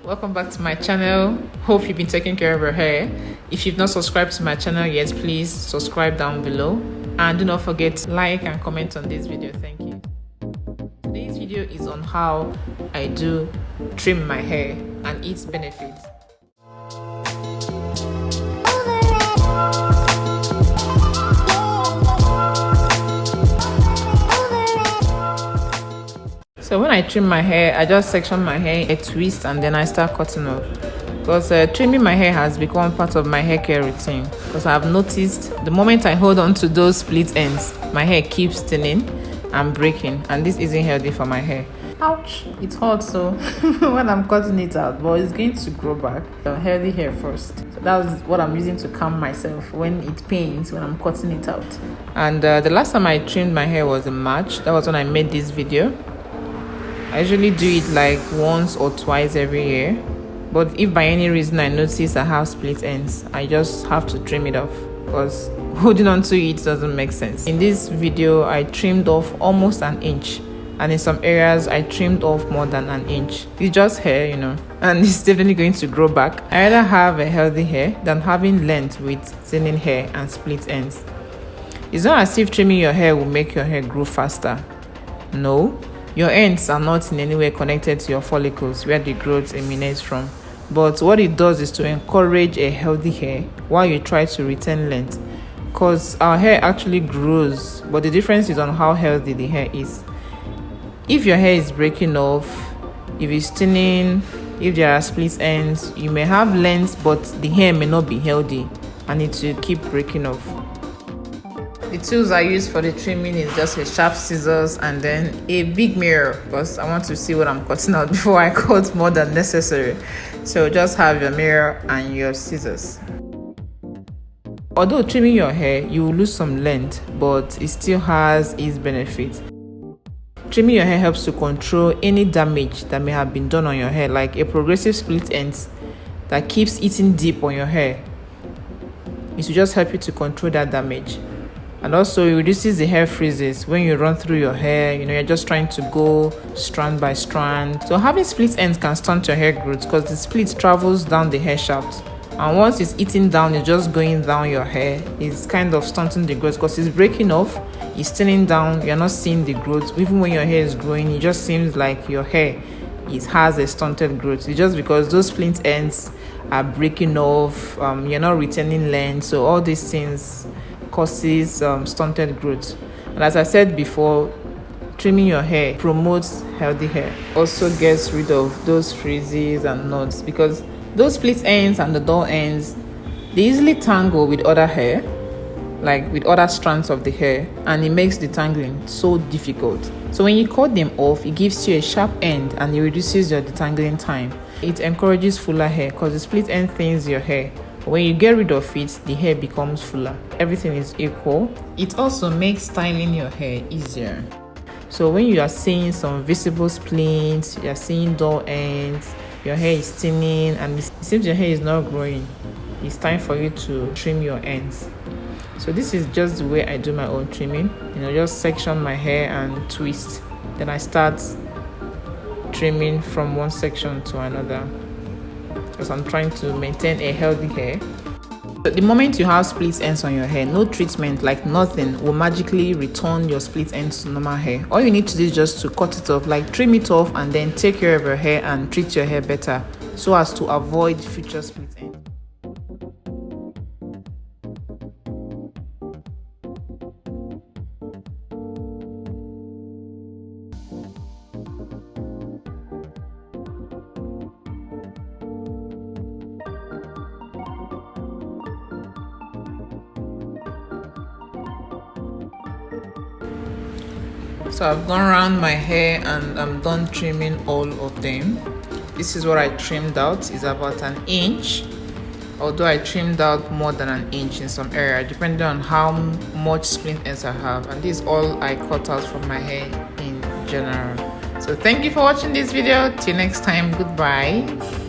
Welcome back to my channel. Hope you've been taking care of your hair. If you've not subscribed to my channel yet, please subscribe down below and do not forget to like and comment on this video. Thank you. Today's video is on how I do trim my hair and its benefits. So when I trim my hair, I just section my hair, a twist, and then I start cutting off. Because trimming my hair has become part of my hair care routine. Because I've noticed the moment I hold on to those split ends, my hair keeps thinning and breaking, and this isn't healthy for my hair. Ouch! It's hot, so when I'm cutting it out, but it's going to grow back. Healthy hair first. So that's what I'm using to calm myself when it pains when I'm cutting it out. And the last time I trimmed my hair was in March. That was when I made this video. I usually do it like once or twice every year, but if by any reason I notice I have split ends, I just have to trim it off because holding on to it doesn't make sense. In this video, I trimmed off almost an inch, and in some areas I trimmed off more than an inch. It's just hair, you know, and it's definitely going to grow back. I rather have a healthy hair than having length with thinning hair and split ends. It's not as if trimming your hair will make your hair grow faster. No. Your ends are not in any way connected to your follicles where the growth emanates from. But what it does is to encourage a healthy hair while you try to retain length. Because our hair actually grows, but the difference is on how healthy the hair is. If your hair is breaking off, if it's thinning, if there are split ends, you may have length, but the hair may not be healthy and it will keep breaking off. The tools I use for the trimming is just a sharp scissors and then a big mirror because I want to see what I'm cutting out before I cut more than necessary. So just have your mirror and your scissors. Although trimming your hair, you will lose some length, but it still has its benefits. Trimming your hair helps to control any damage that may have been done on your hair, like a progressive split ends that keeps eating deep on your hair. It will just help you to control that damage. And also it reduces the hair freezes when you run through your hair. You know, you're just trying to go strand by strand. So having split ends can stunt your hair growth because the split travels down the hair shaft. And once it's eating down, it's just going down your hair. It's kind of stunting the growth because it's breaking off, it's thinning down, you're not seeing the growth. Even when your hair is growing, it just seems like your hair has a stunted growth. It's just because those split ends are breaking off, you're not retaining length. So all these things causes stunted growth. And as I said before, trimming your hair promotes healthy hair. Also gets rid of those freezes and knots because those split ends and the dull ends, they easily tangle with other hair, like with other strands of the hair, and it makes detangling so difficult. So when you cut them off, it gives you a sharp end and it reduces your detangling time. It encourages fuller hair because the split end thins your hair. When you get rid of it, the hair becomes fuller. Everything is equal. It also makes styling your hair easier. So when you are seeing some visible splits, you are seeing dull ends, your hair is thinning, and it seems your hair is not growing, it's time for you to trim your ends. So this is just the way I do my own trimming. You know, just section my hair and twist. Then I start trimming from one section to another, because I'm trying to maintain a healthy hair. So the moment you have split ends on your hair, no treatment, like nothing, will magically return your split ends to normal hair. All you need to do is just to cut it off, like trim it off, and then take care of your hair and treat your hair better so as to avoid future split ends. So I've gone around my hair and I'm done trimming all of them. This is what I trimmed out. It's about an inch, although I trimmed out more than an inch in some area depending on how much split ends I have. And this is all I cut out from my hair in general. So thank you for watching this video. Till next time, goodbye.